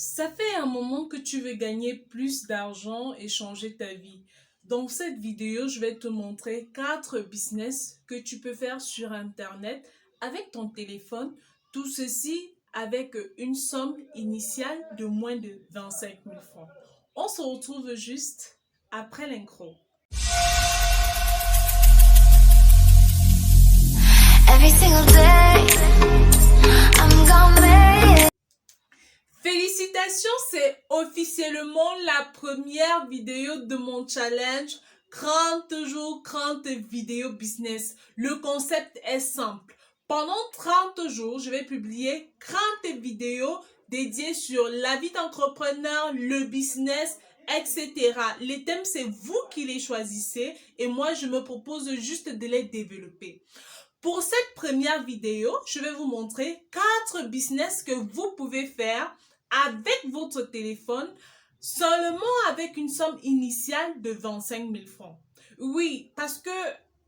Ça fait un moment que tu veux gagner plus d'argent et changer ta vie. Dans cette vidéo, je vais te montrer 4 business que tu peux faire sur Internet avec ton téléphone. Tout ceci avec une somme initiale de moins de 25 000 francs. On se retrouve juste après l'intro. Every single day, I'm gonna make it. Félicitations, c'est officiellement la première vidéo de mon challenge 30 jours, 30 vidéos business. Le concept est simple. Pendant 30 jours, je vais publier 30 vidéos dédiées sur la vie d'entrepreneur, le business, etc. Les thèmes, c'est vous qui les choisissez et moi, je me propose juste de les développer. Pour cette première vidéo, je vais vous montrer 4 business que vous pouvez faire avec votre téléphone seulement avec une somme initiale de 25 000 francs. Oui, parce que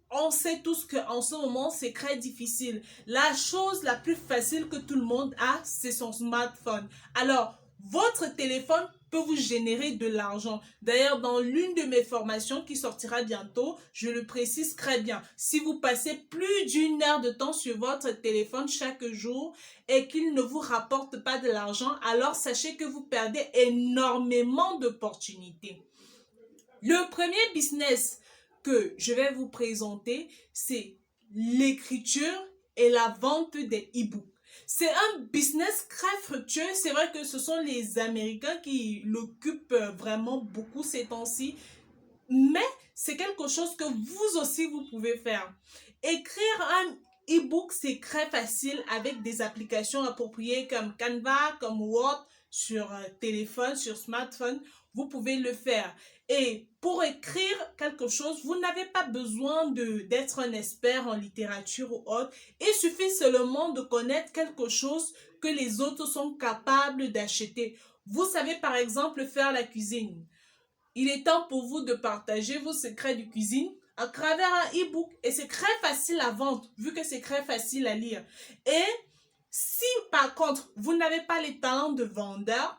on sait tous qu'en ce moment, c'est très difficile. La chose la plus facile que tout le monde a, c'est son smartphone. Alors, votre téléphone peut vous générer de l'argent. D'ailleurs, dans l'une de mes formations qui sortira bientôt, je le précise très bien. Si vous passez plus d'une heure de temps sur votre téléphone chaque jour et qu'il ne vous rapporte pas de l'argent, alors sachez que vous perdez énormément d'opportunités. Le premier business que je vais vous présenter, c'est l'écriture et la vente des e-books. C'est un business très fructueux. C'est vrai que ce sont les Américains qui l'occupent vraiment beaucoup ces temps-ci. Mais c'est quelque chose que vous aussi, vous pouvez faire. Écrire un e-book, c'est très facile avec des applications appropriées comme Canva, comme Word, sur téléphone, sur smartphone. Vous pouvez le faire. Et pour écrire quelque chose, vous n'avez pas besoin d'être un expert en littérature ou autre. Il suffit seulement de connaître quelque chose que les autres sont capables d'acheter. Vous savez par exemple faire la cuisine. Il est temps pour vous de partager vos secrets de cuisine à travers un e-book. Et c'est très facile à vendre, vu que c'est très facile à lire. Et si par contre, vous n'avez pas les talents de vendeur,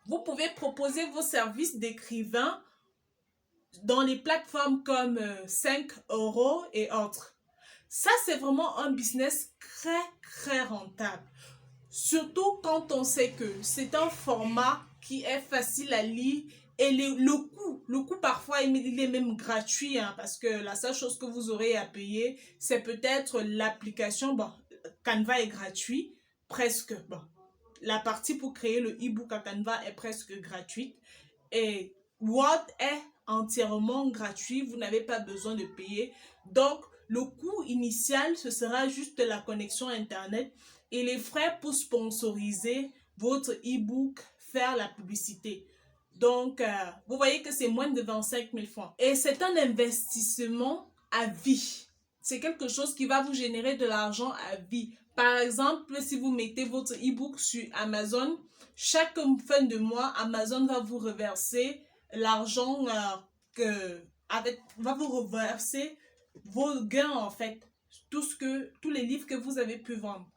vous pouvez proposer vos services d'écrivain dans les plateformes comme 5 euros et autres. Ça, c'est vraiment un business très rentable. Surtout quand on sait que c'est un format qui est facile à lire et le coût parfois il est même gratuit, hein, parce que la seule chose que vous aurez à payer, c'est peut-être l'application. Bon, Canva est gratuit, presque. Bon, la partie pour créer le e-book à Canva est presque gratuite. Et Word est entièrement gratuit, vous n'avez pas besoin de payer. Donc, le coût initial, ce sera juste la connexion Internet et les frais pour sponsoriser votre e-book, faire la publicité. Donc, vous voyez que c'est moins de 25 000 francs. Et c'est un investissement à vie. C'est quelque chose qui va vous générer de l'argent à vie. Par exemple, si vous mettez votre e-book sur Amazon, chaque fin de mois, Amazon va vous reverser l'argent va vous reverser vos gains en fait, tous les livres que vous avez pu vendre.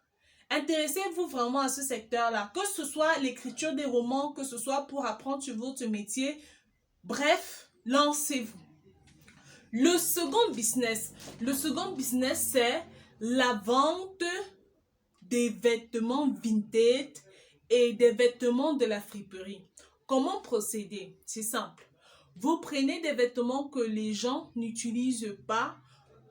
Intéressez-vous vraiment à ce secteur-là, que ce soit l'écriture des romans, que ce soit pour apprendre sur votre métier. Bref, lancez-vous. Le second business, c'est la vente des vêtements vintage et des vêtements de la friperie. Comment procéder? C'est simple. Vous prenez des vêtements que les gens n'utilisent pas,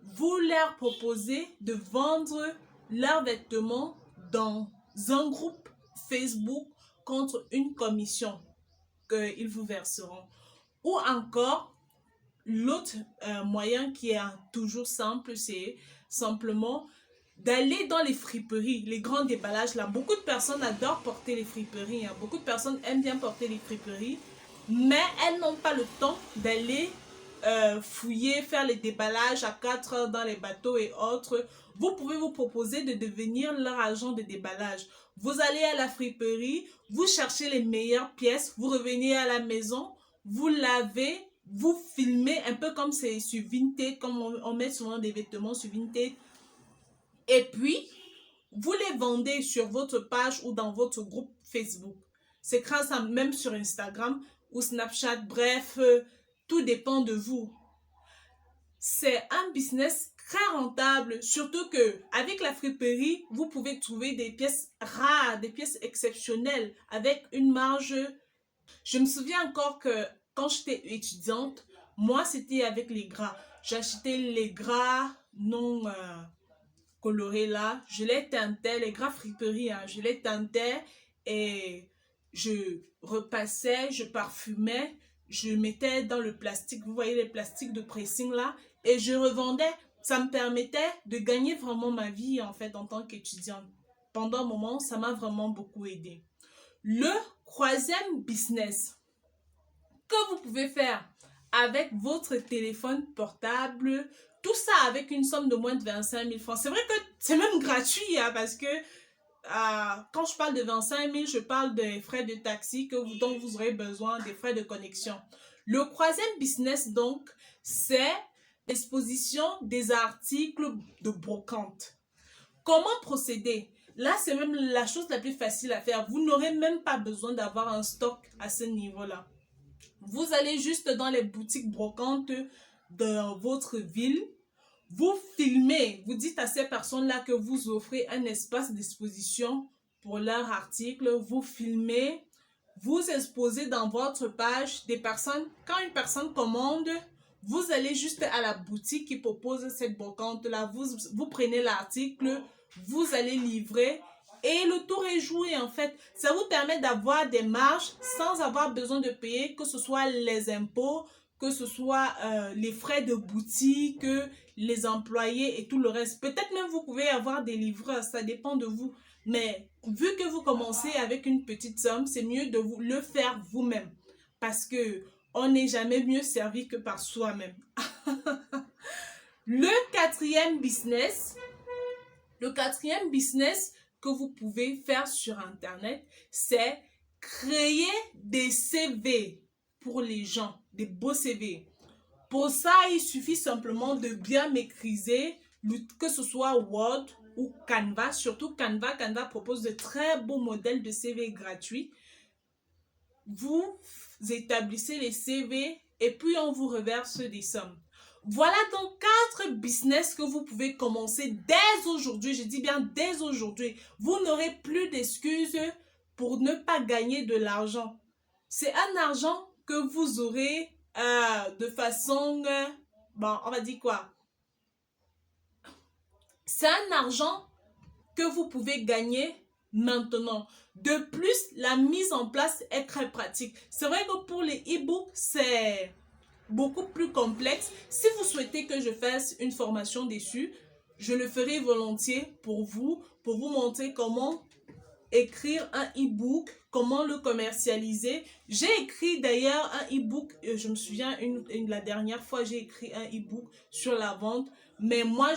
vous leur proposez de vendre leurs vêtements dans un groupe Facebook contre une commission qu'ils vous verseront. Ou encore, l'autre moyen qui est toujours simple, c'est simplement d'aller dans les friperies, les grands déballages là. Beaucoup de personnes adorent porter les friperies, hein. Beaucoup de personnes aiment bien porter les friperies, mais elles n'ont pas le temps d'aller fouiller, faire les déballages à 4 heures dans les bateaux et autres. Vous pouvez vous proposer de devenir leur agent de déballage. Vous allez à la friperie, vous cherchez les meilleures pièces, vous revenez à la maison, vous lavez, vous filmez un peu comme c'est sur Vinted, comme on met souvent des vêtements sur Vinted. Et puis, vous les vendez sur votre page ou dans votre groupe Facebook. C'est grâce à même sur Instagram ou Snapchat. Bref, tout dépend de vous. C'est un business très rentable, surtout que avec la friperie, vous pouvez trouver des pièces rares, des pièces exceptionnelles avec une marge. Je me souviens encore que quand j'étais étudiante, moi c'était avec les gras. J'achetais les gras non colorés là, je les teintais, les gras friperie, hein, je les teintais et je repassais, je parfumais, je mettais dans le plastique, vous voyez les plastiques de pressing là, et je revendais. Ça me permettait de gagner vraiment ma vie en fait en tant qu'étudiante. Pendant un moment, ça m'a vraiment beaucoup aidé. Le troisième business que vous pouvez faire avec votre téléphone portable, tout ça avec une somme de moins de 25 000 francs. C'est vrai que c'est même gratuit hein, parce que quand je parle de 25 000, je parle des frais de taxi dont vous aurez besoin, des frais de connexion. Le troisième business donc, c'est l'exposition des articles de brocante. Comment procéder? Là, c'est même la chose la plus facile à faire. Vous n'aurez même pas besoin d'avoir un stock à ce niveau-là. Vous allez juste dans les boutiques brocantes de votre ville. Vous filmez. Vous dites à ces personnes-là que vous offrez un espace d'exposition pour leurs articles. Vous filmez. Vous exposez dans votre page des personnes. Quand une personne commande, vous allez juste à la boutique qui propose cette brocante-là. Vous prenez l'article, vous allez livrer et le tour est joué en fait. Ça vous permet d'avoir des marges sans avoir besoin de payer, que ce soit les impôts, que ce soit les frais de boutique, les employés et tout le reste. Peut-être même vous pouvez avoir des livreurs, ça dépend de vous. Mais vu que vous commencez avec une petite somme, c'est mieux de vous le faire vous-même. Parce que on n'est jamais mieux servi que par soi-même. Le quatrième business que vous pouvez faire sur Internet, c'est créer des CV pour les gens, des beaux CV. Pour ça, il suffit simplement de bien maîtriser, que ce soit Word ou Canva. Surtout Canva. Canva propose de très beaux modèles de CV gratuits. Vous établissez les CV et puis on vous reverse des sommes. Voilà donc 4 business que vous pouvez commencer dès aujourd'hui. Je dis bien dès aujourd'hui. Vous n'aurez plus d'excuses pour ne pas gagner de l'argent. C'est un argent que vous aurez de façon... bon, on va dire quoi? C'est un argent que vous pouvez gagner maintenant. De plus, la mise en place est très pratique. C'est vrai que pour les e-books, c'est beaucoup plus complexe. Si vous souhaitez que je fasse une formation dessus, je le ferai volontiers pour vous montrer comment écrire un e-book, comment le commercialiser. J'ai écrit d'ailleurs un e-book, je me souviens la dernière fois j'ai écrit un e-book sur la vente, mais moi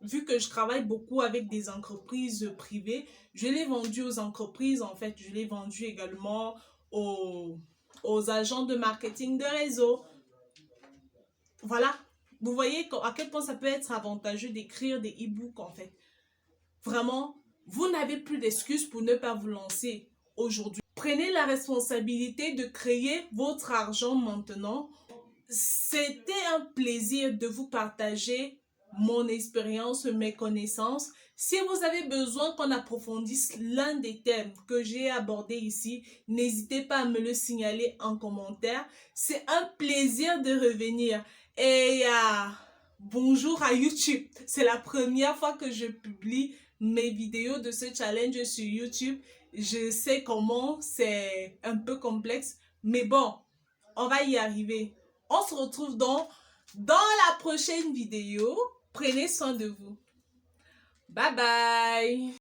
vu que je travaille beaucoup avec des entreprises privées, je l'ai vendu aux entreprises en fait, je l'ai vendu également aux agents de marketing de réseau. Voilà, vous voyez à quel point ça peut être avantageux d'écrire des e-books en fait. Vraiment, vous n'avez plus d'excuses pour ne pas vous lancer aujourd'hui. Prenez la responsabilité de créer votre argent maintenant. C'était un plaisir de vous partager mon expérience, mes connaissances. Si vous avez besoin qu'on approfondisse l'un des thèmes que j'ai abordé ici, n'hésitez pas à me le signaler en commentaire. C'est un plaisir de revenir. Et bonjour à YouTube. C'est la première fois que je publie mes vidéos de ce challenge sur YouTube. Je sais comment, c'est un peu complexe, mais bon, on va y arriver. On se retrouve dans la prochaine vidéo. Prenez soin de vous. Bye bye.